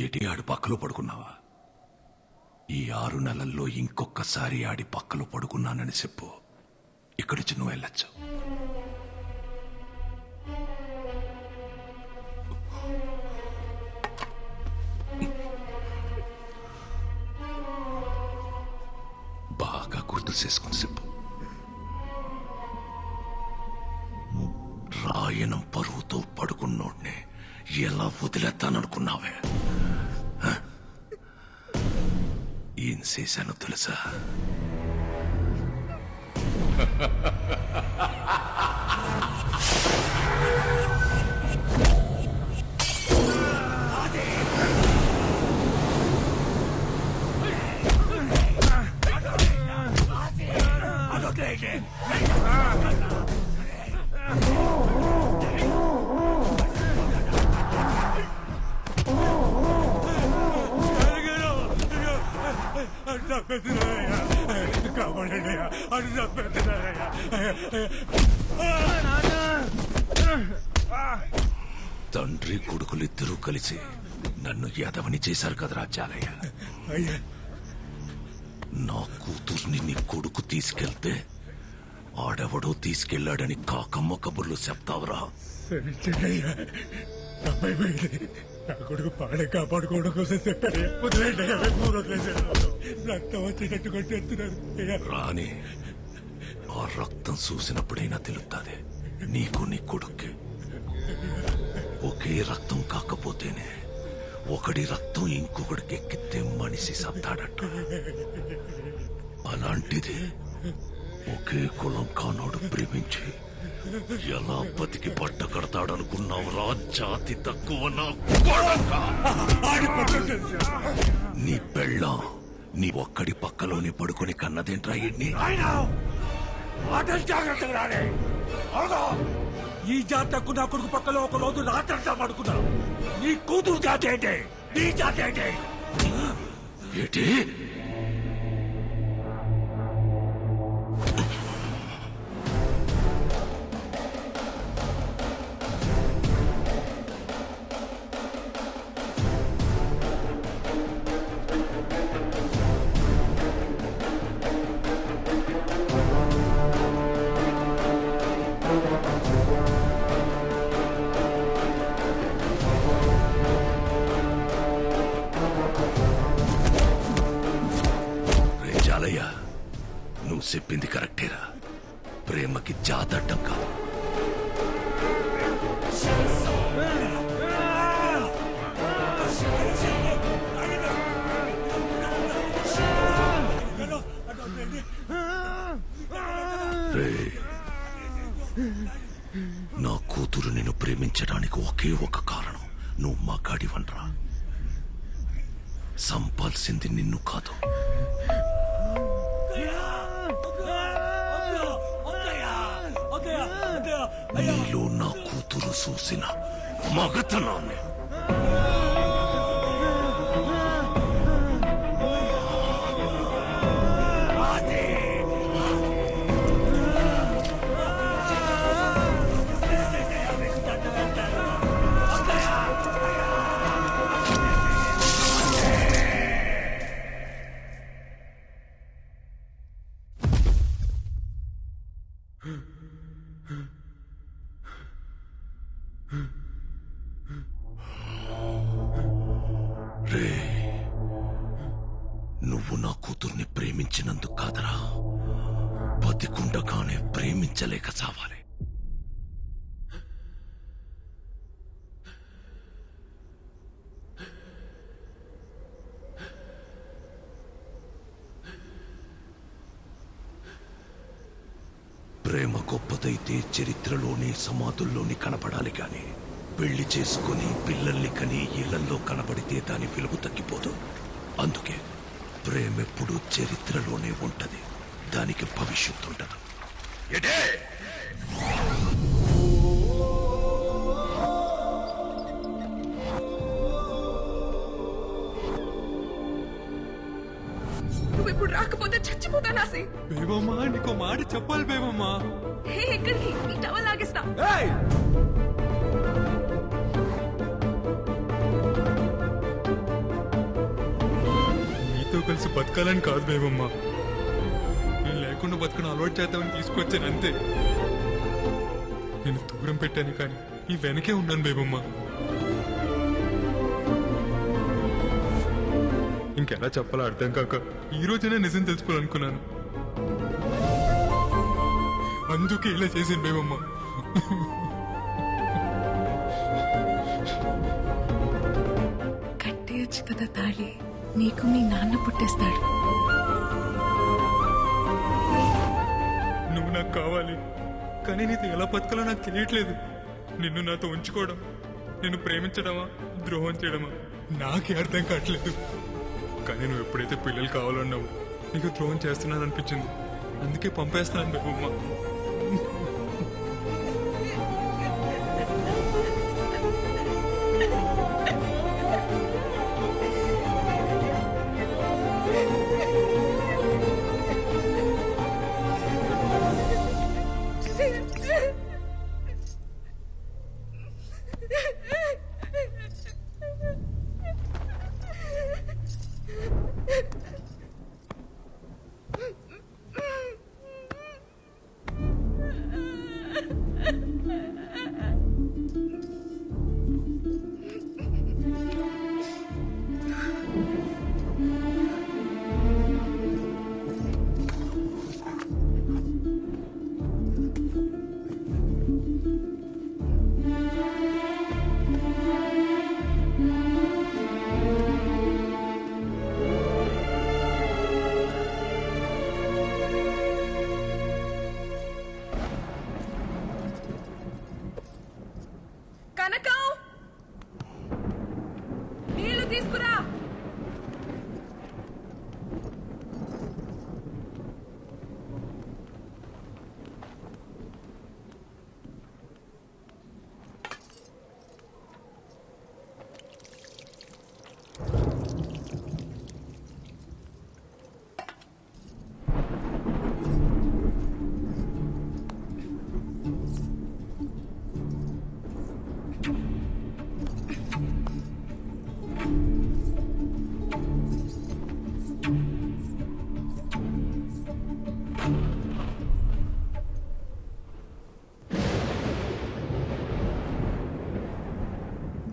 ఎటి ఆడి పక్కలో పడుకున్నావా? ఈ 6 నెలల్లో ఇంకొకసారి ఆడి పక్కలో పడుకున్నానని చెప్పు, ఇక్కడిచ్చి నువ్వు వెళ్ళొచ్చు. బాగా గుర్తు చేసుకుని చెప్పు. రాయనం పరువుతో పడుకున్నోడ్ని ఎలా వదిలేస్తాననుకున్నావే? ఏం చేశానో తెలుసా? తండ్రి కొడుకులిద్దరూ కలిసి నన్ను యాదవని చేశారు కదరా చాలయ్య. నా కూతుర్ని నీ కొడుకు తీసుకెళ్తే ఆడెవడో తీసుకెళ్లాడని కాకమ్మ కబుర్లు చెప్తావరా? నా కొడుకు పాడే కాపాడుకోవడం కోసం చెప్పాడు. రక్తం వచ్చేటట్టు కొట్టేస్తున్నారు. రాని ఆ రక్తం చూసినప్పుడైనా తెలుస్తుంది నీకు నీ కొడుక్కి. ఒకే రక్తం కాకపోతేనే ఒకడి రక్తం ఇంకొకడికి ఎక్కితే మనిషి సత్తాడట. అలాంటిది ఒకే కులం కానోడు ప్రేమించి ఎలా బతికి పట్ట కడతాడనుకున్నావు రా జాతి తక్కువ నా కొడక. నీ పెళ్ళాం నీ ఒక్కడి పక్కలోనే పడుకొని కన్నదేంట్రా ఇడ్ని? ఈ జాతకు నా కొడుకు పక్కలో ఒక రోజు రాత్రంతా పడుకున్నా. నీ కూతురు జాతి ఏంటి? నీ జాతి ఏంటి? ఏంటి? నువ్వు చెప్పింది కరెక్టేరా. ప్రేమకి జాతడ్డం కాదు. నా కూతురు నిన్ను ప్రేమించడానికి ఒకే ఒక కారణం, నువ్వు మగాడివనరా. సంపాల్సింది నిన్ను కాదు. నీలో నా కూతురు చూసిన మగతనాన్ని. రే, నువ్వు నా కూతుర్ని ప్రేమించినందుకు కాదరా, బతికుండగానే ప్రేమించలేక చావాలి. ప్రేమ గొప్పదైతే చరిత్రలోని సమాధుల్లోని కనపడాలి గాని, పెళ్లి చేసుకుని పిల్లల్ని కని ఇళ్లల్లో కనబడితే దాని విలువ తగ్గిపోదు. అందుకే ప్రేమెప్పుడు చరిత్రలోనే ఉంటది, దానికి భవిష్యత్తు ఉండదు. నువ్వు ఇప్పుడు రాకపోతే చచ్చిపోతానా? బేవమ్మా, నీకో మాట చెప్పాలి బేవమ్మా. ఎక్కడికి? ఈ టవల్ లాగేస్తా. కలిసి బతకాలని కాదు బేబమ్మ. నేను లేకుండా బతకడం అలవాటు చేద్దామని తీసుకొచ్చాను అంతే. నేను దూరం పెట్టాను కానీ ఈ వెనకే ఉన్నాను బేబమ్మ. ఇంకెలా చెప్పాలో అర్థం కాక ఈ రోజైనా నిజం తెలుసుకోవాలనుకున్నాను. అందుకే ఇలా చేసింది బేబమ్మ. కట్టేయచ్చు కదా తాళి, నీకు మీ నాన్న పుట్టేస్తాడు. నువ్వు నాకు కావాలి, కానీ నీతో ఎలా బతకాలో నాకు తెలియట్లేదు. నిన్ను నాతో ఉంచుకోవడం, నిన్ను ప్రేమించడమా ద్రోహం చేయడమా నాకే అర్థం కావట్లేదు. కానీ నువ్వు ఎప్పుడైతే పిల్లలు కావాలన్నావు నీకు ద్రోహం చేస్తున్నాను అనిపించింది. అందుకే పంపేస్తున్నాను బేబమ్మ. కనకం, నీళ్లు తీసుకురా.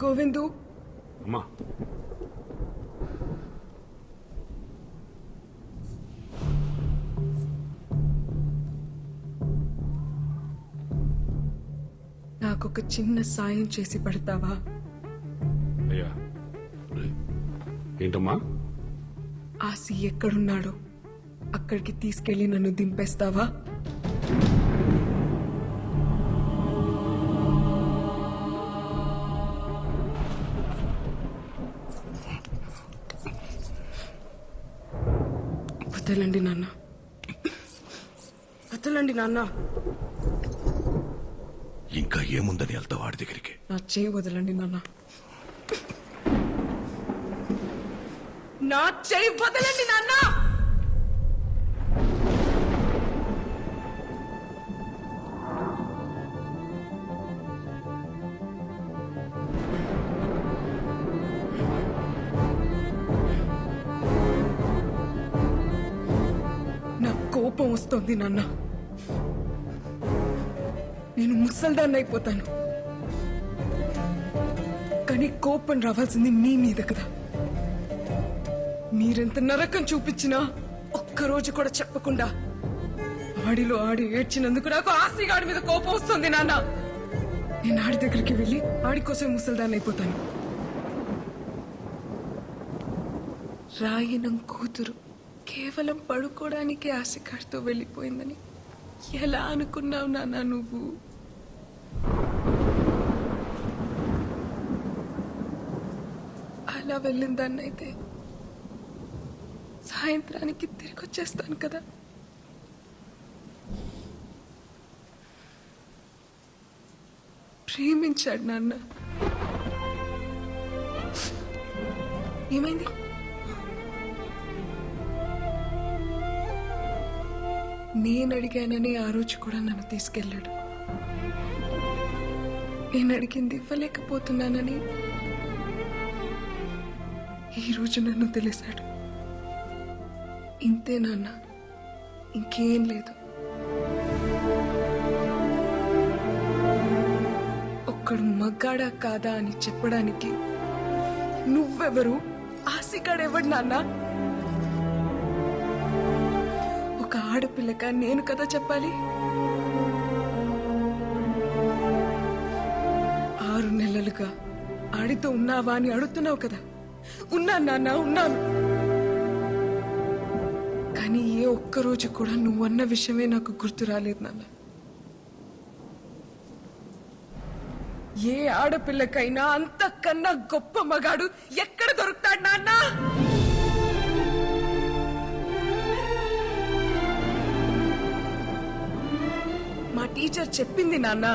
గోవిందు, అమ్మా, నాకొక చిన్న సాయం చేసి పడతావా? అయ్యా, ఏంటమ్మా? ఆసి ఎక్కడున్నాడో అక్కడికి తీసుకెళ్లి నన్ను దింపేస్తావా? వదలండి నాన్న, వదలండి నాన్న. ఇంకా ఏముందని వెళ్తావు వాడి దగ్గరికి? నా చేయి వదలండి నాన్న, నా చేయి వదలండి నాన్న. కోపం వస్తోంది నాన్న. నేను ముసల్దాన్ని అయిపోతాను, కానీ కోపం రావాల్సింది మీ మీద కదా. మీరెంత నరకం చూపించినా ఒక్కరోజు కూడా చెప్పకుండా ఆడిలో ఆడి ఏడ్చినందుకు నాకు ఆసిగాడి మీద కోపం వస్తుంది నాన్న. నేను ఆడి దగ్గరికి వెళ్ళి ఆడి కోసం ముసల్దాన్ని అయిపోతాను. రాయనం కూతురు కేవలం పడుకోవడానికి ఆశకాడితో వెళ్ళిపోయిందని ఎలా అనుకున్నావు నాన్న నువ్వు? అలా వెళ్ళిందాన్నైతే సాయంత్రానికి తిరిగి వచ్చేస్తాను కదా. ప్రేమించాడు నాన్న. ఏమైంది? నేను అడిగానని ఆ రోజు కూడా నన్ను తీసుకెళ్ళాడు. నేను అడిగింది ఇవ్వలేకపోతున్నానని ఈ రోజు నన్ను తెలిసాడు. ఇంతే నాన్న, ఇంకేం లేదు. ఒక్కడు మగ్గాడా కాదా అని చెప్పడానికి నువ్వెవరు, ఆశగాడెవడు నాన్న? ఒక ఆడపిల్లక నేను కదా చెప్పాలి? 6 నెలలుగా ఆడితో ఉన్నావా అని అడుగుతున్నావు కదా. ఉన్నాను నాన్న, ఉన్నాను. కానీ ఏ ఒక్కరోజు కూడా నువ్వన్న విషయమే నాకు గుర్తు రాలేదు నాన్న. ఏ ఆడపిల్లకైనా అంతకన్నా గొప్ప మగాడు ఎక్కడ దొరుకుతాడు నాన్న? మా టీచర్ చెప్పింది నాన్న,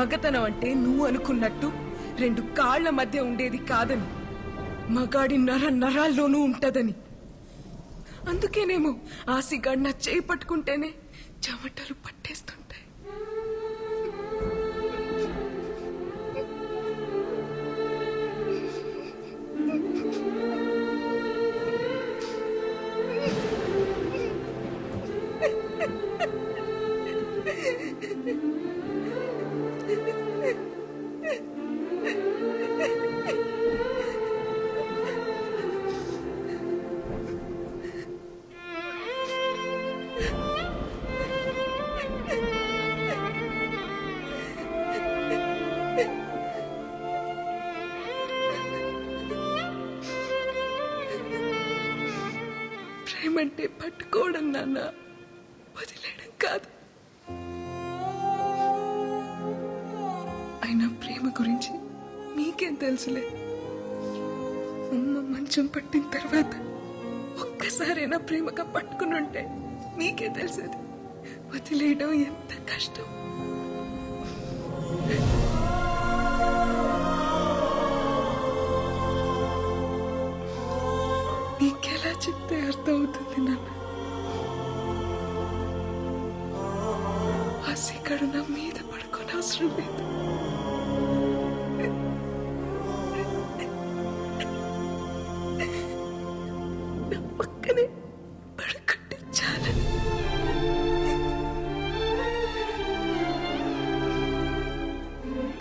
మగతనం అంటే నువ్వు అనుకున్నట్టు 2 కాళ్ల మధ్య ఉండేది కాదని, మగాడి నరాల్లోనూ ఉంటదని. అందుకేనేమో ఆసిగాడు నా చేయి పట్టుకుంటేనే చెమటలు పట్టేస్తుంటాయి. ప్రేమంటే పట్టుకోవడం నాన్న, వదిలేయడం కాదు. అయినా ప్రేమ గురించి మీకేం తెలుసులే. అమ్మ మంచం పట్టిన తర్వాత ఒక్కసారైనా ప్రేమగా పట్టుకుని ఉంటే మీకే తెలిసేది వదిలేయడం ఎంత కష్టం. నీకెలా చెప్తే అర్థం అవుతుంది నాన్న? ఆశగాడు నా మీద పడుకోని అవసరం లేదు. నా పక్కనే పడుకుంటే చాలని.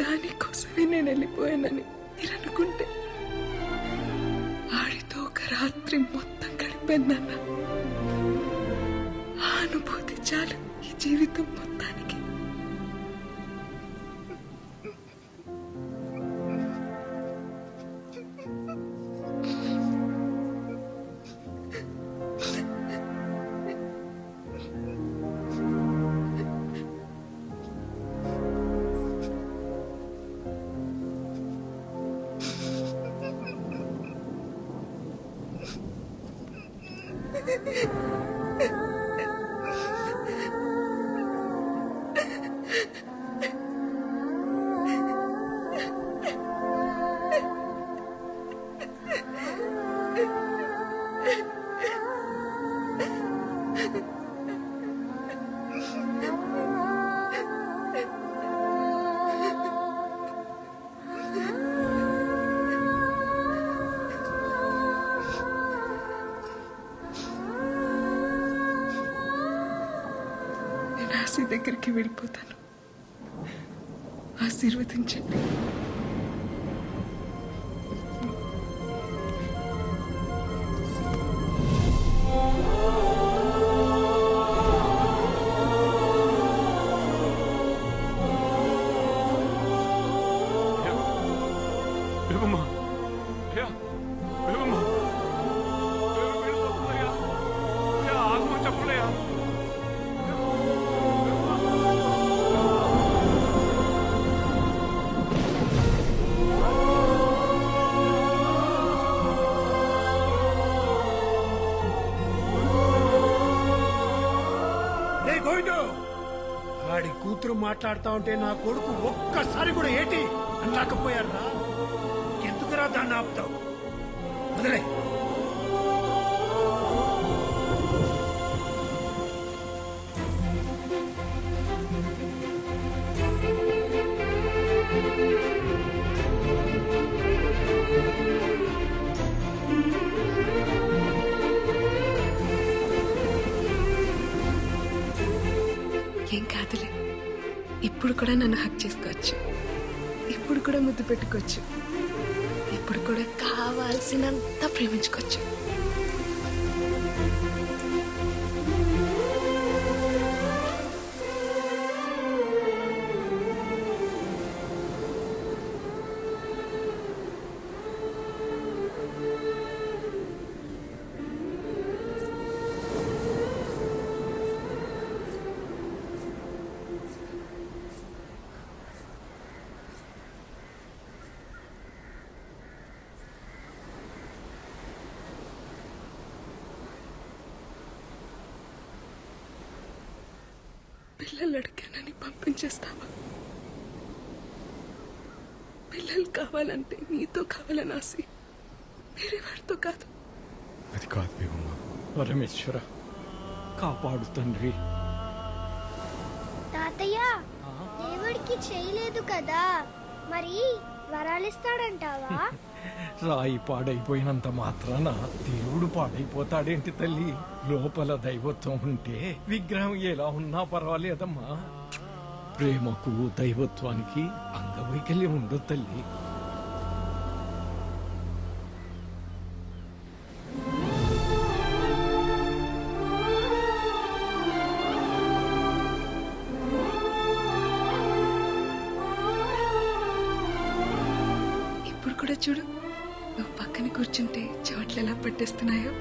దానికోసమే నేను వెళ్ళిపోయానని మీరు అనుకుంటే ఆడితో ఒక రాత్రి మొత్తం గడిపానన్న ఆ అనుభూతి చాలు ఈ జీవితం మొత్తానికి. ఆశ దగ్గరికి వెళ్ళిపోతాను. ఆశీర్వదించండి. వాడి కూతురు మాట్లాడుతా ఉంటే నా కొడుకు ఒక్కసారి కూడా ఏటి అనలేకపోయారా? ఎందుకురా దాన్ని ఆపుతావు? వదిలే. ఇప్పుడు కూడా నన్ను హక్ చేసుకోవచ్చు, ఇప్పుడు కూడా ముద్దు పెట్టుకోవచ్చు, ఇప్పుడు కూడా కావాల్సినంత ప్రేమించుకోవచ్చు. పిల్లలు అడిగానని పంపించేస్తావా? పిల్లలు కావాలంటే నీతో కావాలని ఆసి, వేరే వాడితో కాదు. అది కాదు బేబమ్మ. పరమేశ్వర కాపాడు తండ్రి. తాతయ్య దేవుడికి చేయలేదు కదా, మరి వరాలిస్తాడంటావా? రాయి పాడైపోయినంత మాత్రాన దేవుడు పాడైపోతాడేంటి తల్లి? లోపల దైవత్వం ఉంటే విగ్రహం ఎలా ఉన్నా పర్వాలేదమ్మా. ప్రేమకు దైవత్వానికి అంగవైకల్యం ఉండదు తల్లి. ఇప్పుడు కూడా చూడు, నువ్వు పక్కన కూర్చుంటే చోట్ల ఎలా పట్టేస్తున్నాయో.